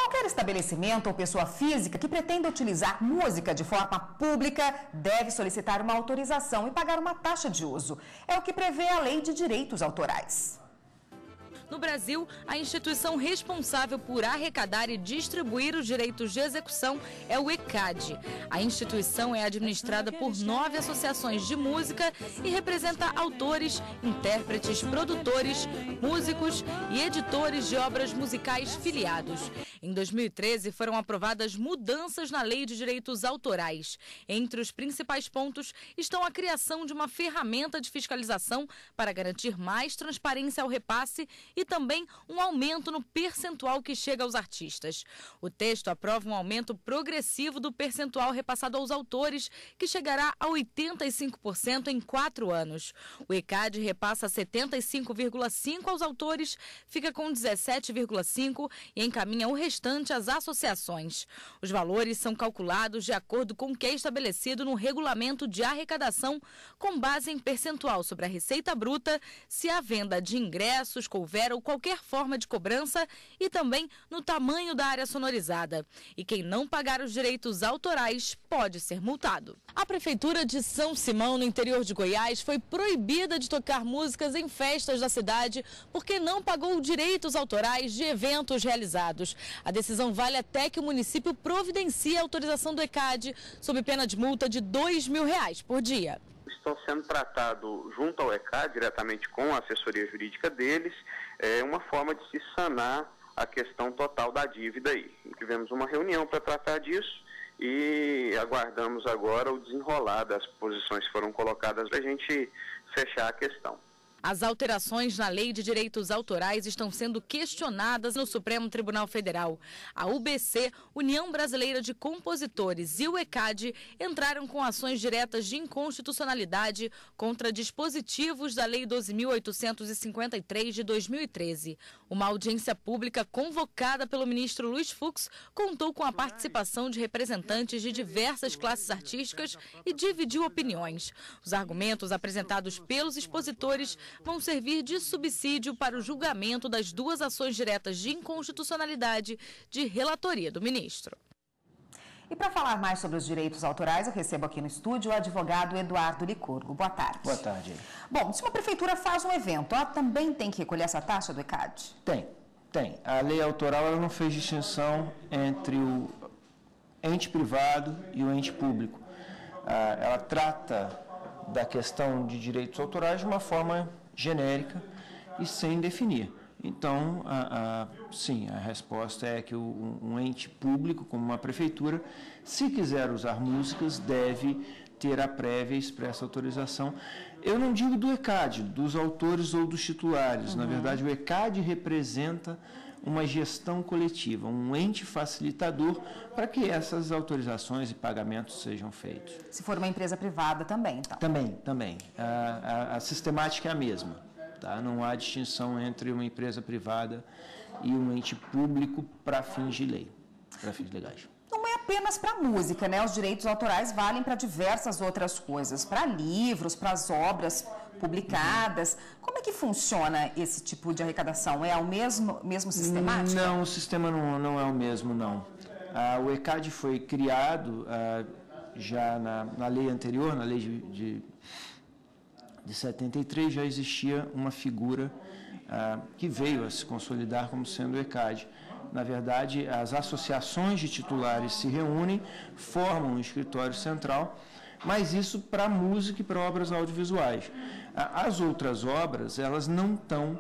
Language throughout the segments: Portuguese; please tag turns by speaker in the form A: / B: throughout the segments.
A: Qualquer estabelecimento ou pessoa física que pretenda utilizar música de forma pública deve solicitar uma autorização e pagar uma taxa de uso. É o que prevê a Lei de Direitos Autorais.
B: No Brasil, a instituição responsável por arrecadar e distribuir os direitos de execução é o ECAD. A instituição é administrada por 9 associações de música e representa autores, intérpretes, produtores, músicos e editores de obras musicais filiados. Em 2013, foram aprovadas mudanças na Lei de Direitos Autorais. Entre os principais pontos estão a criação de uma ferramenta de fiscalização para garantir mais transparência ao repasse e também um aumento no percentual que chega aos artistas. O texto aprova um aumento progressivo do percentual repassado aos autores, que chegará a 85% em 4 anos. O ECAD repassa 75,5% aos autores, fica com 17,5% e encaminha o restante às associações. Os valores são calculados de acordo com o que é estabelecido no regulamento de arrecadação, com base em percentual sobre a receita bruta, se há venda de ingressos, couver ou qualquer forma de cobrança, e também no tamanho da área sonorizada. E quem não pagar os direitos autorais pode ser multado. A Prefeitura de São Simão, no interior de Goiás, foi proibida de tocar músicas em festas da cidade porque não pagou direitos autorais de eventos realizados. A decisão vale até que o município providencie a autorização do ECAD, sob pena de multa de R$2.000 por dia.
C: Estão sendo tratados junto ao ECAD, diretamente com a assessoria jurídica deles, uma forma de se sanar a questão total da dívida aí. Tivemos uma reunião para tratar disso e aguardamos agora o desenrolar das posições que foram colocadas para a gente fechar a questão.
B: As alterações na Lei de Direitos Autorais estão sendo questionadas no Supremo Tribunal Federal. A UBC, União Brasileira de Compositores, e o ECAD entraram com ações diretas de inconstitucionalidade contra dispositivos da Lei 12.853 de 2013. Uma audiência pública convocada pelo ministro Luiz Fux contou com a participação de representantes de diversas classes artísticas e dividiu opiniões. Os argumentos apresentados pelos expositores vão servir de subsídio para o julgamento das 2 ações diretas de inconstitucionalidade de relatoria do ministro.
A: E para falar mais sobre os direitos autorais, eu recebo aqui no estúdio o advogado Eduardo Licurgo. Boa tarde.
D: Boa tarde.
A: Bom, se uma prefeitura faz um evento, ela também tem que recolher essa taxa do ECAD?
D: Tem. A lei autoral ela não fez distinção entre o ente privado e o ente público. Ela trata da questão de direitos autorais de uma forma genérica e sem definir. Então, sim, a resposta é que um ente público, como uma prefeitura, se quiser usar músicas, deve ter a prévia e expressa autorização. Eu não digo do ECAD, dos autores ou dos titulares. Na verdade, o ECAD representa uma gestão coletiva, um ente facilitador para que essas autorizações e pagamentos sejam feitos.
A: Se for uma empresa privada também, então?
D: Também. A sistemática é a mesma. Tá? Não há distinção entre uma empresa privada e um ente público para fins de lei, para fins legais.
A: Não é apenas para música, né? Os direitos autorais valem para diversas outras coisas, para livros, para as obras publicadas. Como é que funciona esse tipo de arrecadação? É o mesmo sistemático?
D: Não, o sistema não é o mesmo, não. O ECAD foi criado já na lei anterior, na lei de 73, já existia uma figura que veio a se consolidar como sendo o ECAD. Na verdade, as associações de titulares se reúnem, formam um escritório central, mas isso para música e para obras audiovisuais. As outras obras, elas não estão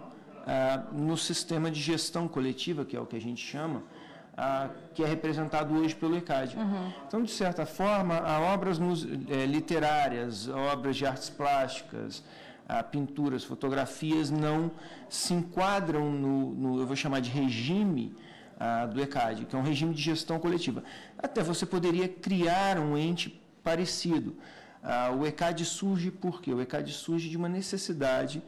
D: no sistema de gestão coletiva, que é o que a gente chama, que é representado hoje pelo ECAD. Então, de certa forma, obras literárias, obras de artes plásticas, pinturas, fotografias, não se enquadram no eu vou chamar de regime do ECAD, que é um regime de gestão coletiva. Até você poderia criar um ente parecido. O ECAD surge por quê? O ECAD surge de uma necessidade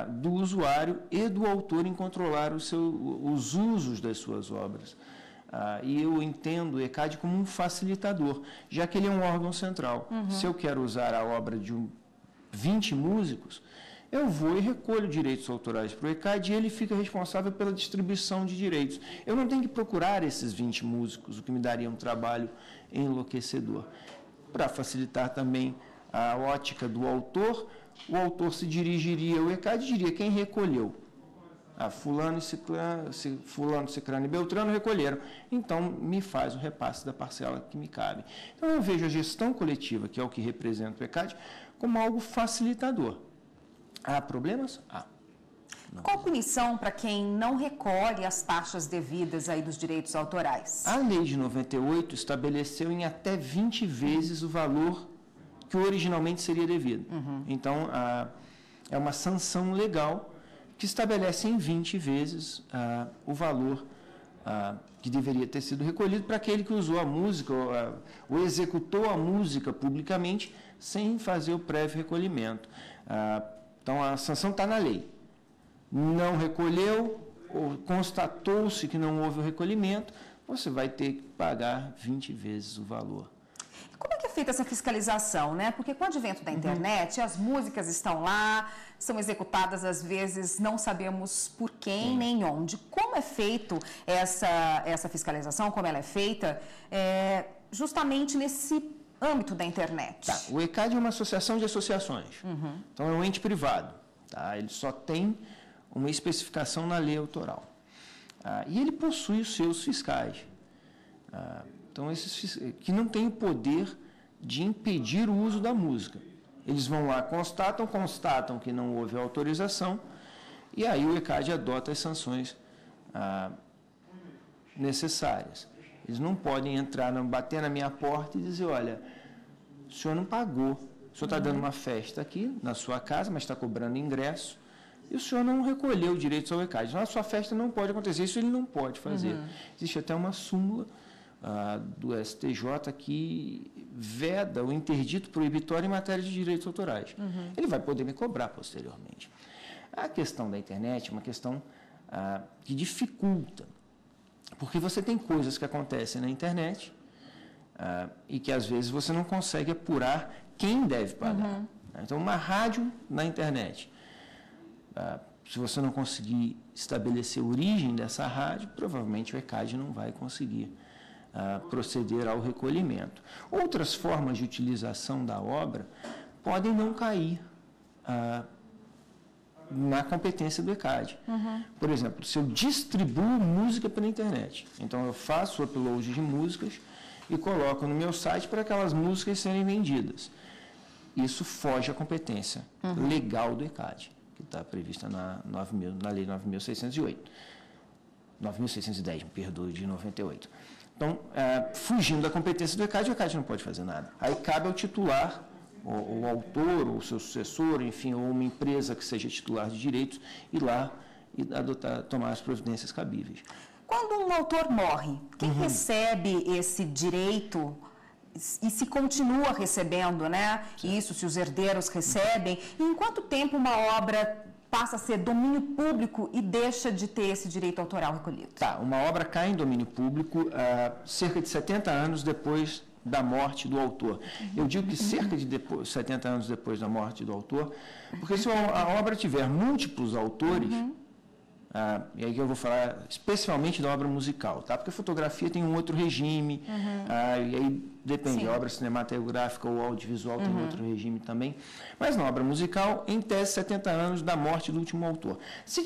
D: do usuário e do autor em controlar os usos das suas obras. E eu entendo o ECAD como um facilitador, já que ele é um órgão central. Se eu quero usar a obra de 20 músicos, eu vou e recolho direitos autorais para o ECAD e ele fica responsável pela distribuição de direitos. Eu não tenho que procurar esses 20 músicos, o que me daria um trabalho enlouquecedor. Para facilitar também a ótica do autor, o autor se dirigiria ao ECAD e diria quem recolheu. Fulano, Cicrano e Beltrano recolheram. Então, me faz o repasse da parcela que me cabe. Então, eu vejo a gestão coletiva, que é o que representa o ECAD, como algo facilitador. Há problemas? Há.
A: Qual punição para quem não recolhe as taxas devidas aí dos direitos autorais?
D: A lei de 98 estabeleceu em até 20 vezes o valor que originalmente seria devido. Então, é uma sanção legal que estabelece em 20 vezes o valor que deveria ter sido recolhido para aquele que usou a música ou executou a música publicamente sem fazer o prévio recolhimento. Então, a sanção está na lei. Não recolheu, ou constatou-se que não houve o recolhimento, você vai ter que pagar 20 vezes o valor.
A: Como é que é feita essa fiscalização, né? Porque com o advento da internet, as músicas estão lá, são executadas às vezes, não sabemos por quem nem onde. Como é feito essa fiscalização, como ela é feita, justamente nesse âmbito da internet?
D: Tá. O ECAD é uma associação de associações, então é um ente privado. Tá? Ele só tem uma especificação na lei autoral. E ele possui os seus fiscais. Então, esses que não têm o poder de impedir o uso da música. Eles vão lá, constatam que não houve autorização, e aí o ECAD adota as sanções necessárias. Eles não podem entrar, bater na minha porta e dizer, olha, o senhor não pagou, o senhor está dando uma festa aqui na sua casa, mas está cobrando ingresso, e o senhor não recolheu direitos ao ECAD. Então, a sua festa não pode acontecer, isso ele não pode fazer. Existe até uma súmula do STJ que veda o interdito proibitório em matéria de direitos autorais. Ele vai poder me cobrar posteriormente. A questão da internet é uma questão que dificulta, porque você tem coisas que acontecem na internet e que às vezes você não consegue apurar quem deve pagar. Então, uma rádio na internet, se você não conseguir estabelecer a origem dessa rádio, provavelmente o ECAD não vai conseguir proceder ao recolhimento. Outras formas de utilização da obra podem não cair na competência do ECAD. Por exemplo, se eu distribuo música pela internet, então eu faço o upload de músicas e coloco no meu site para aquelas músicas serem vendidas. Isso foge à competência legal do ECAD, que está prevista na Lei 9.608. 9.610, me perdoe, de 98. Então, fugindo da competência do ECAD, o ECAD não pode fazer nada. Aí cabe ao titular, o autor, ou seu sucessor, enfim, ou uma empresa que seja titular de direitos, ir lá e tomar as providências cabíveis.
A: Quando um autor morre, quem recebe esse direito e se continua recebendo, né? Isso, se os herdeiros recebem, e em quanto tempo uma obra passa a ser domínio público e deixa de ter esse direito autoral recolhido?
D: Uma obra cai em domínio público cerca de 70 anos depois da morte do autor. Eu digo que cerca de 70 anos depois da morte do autor, porque se a obra tiver múltiplos autores, e aí eu vou falar especialmente da obra musical, tá? Porque a fotografia tem um outro regime, e aí depende, a obra cinematográfica ou audiovisual tem outro regime também. Mas na obra musical, em tese, 70 anos da morte do último autor. Se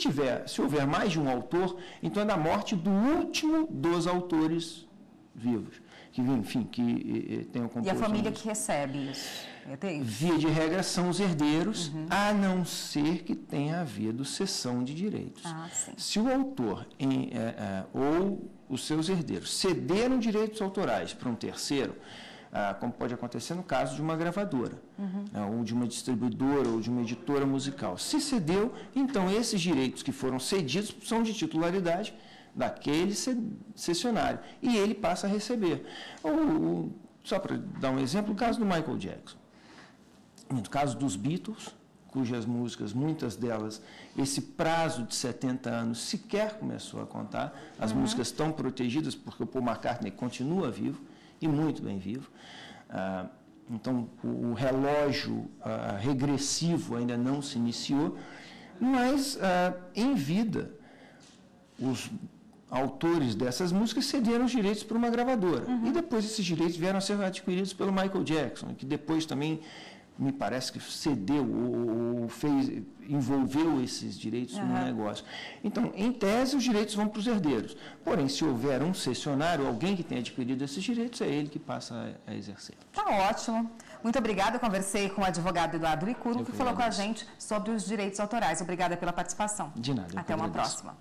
D: houver mais de um autor, então é da morte do último dos autores vivos, que, enfim, que tenham composição.
A: E a família que recebe isso?
D: Via de regra, são os herdeiros, a não ser que tenha havido cessão de direitos. Se o autor ou os seus herdeiros cederam direitos autorais para um terceiro, como pode acontecer no caso de uma gravadora, ou de uma distribuidora, ou de uma editora musical. Se cedeu, então esses direitos que foram cedidos são de titularidade daquele cessionário, e ele passa a receber. Só para dar um exemplo, o caso do Michael Jackson. No caso dos Beatles, cujas músicas, muitas delas, esse prazo de 70 anos sequer começou a contar, as músicas estão protegidas porque o Paul McCartney continua vivo, e muito bem vivo. Então, o relógio regressivo ainda não se iniciou, mas em vida, os autores dessas músicas cederam os direitos para uma gravadora. E depois esses direitos vieram a ser adquiridos pelo Michael Jackson, que depois também, me parece que cedeu ou envolveu esses direitos no negócio. Então, em tese, os direitos vão para os herdeiros. Porém, se houver um cessionário, alguém que tenha adquirido esses direitos, é ele que passa a exercer.
A: Tá ótimo. Muito obrigada. Eu conversei com o advogado Eduardo Licurgo, que falou com a gente sobre os direitos autorais. Obrigada pela participação.
D: De nada.
A: Até uma próxima.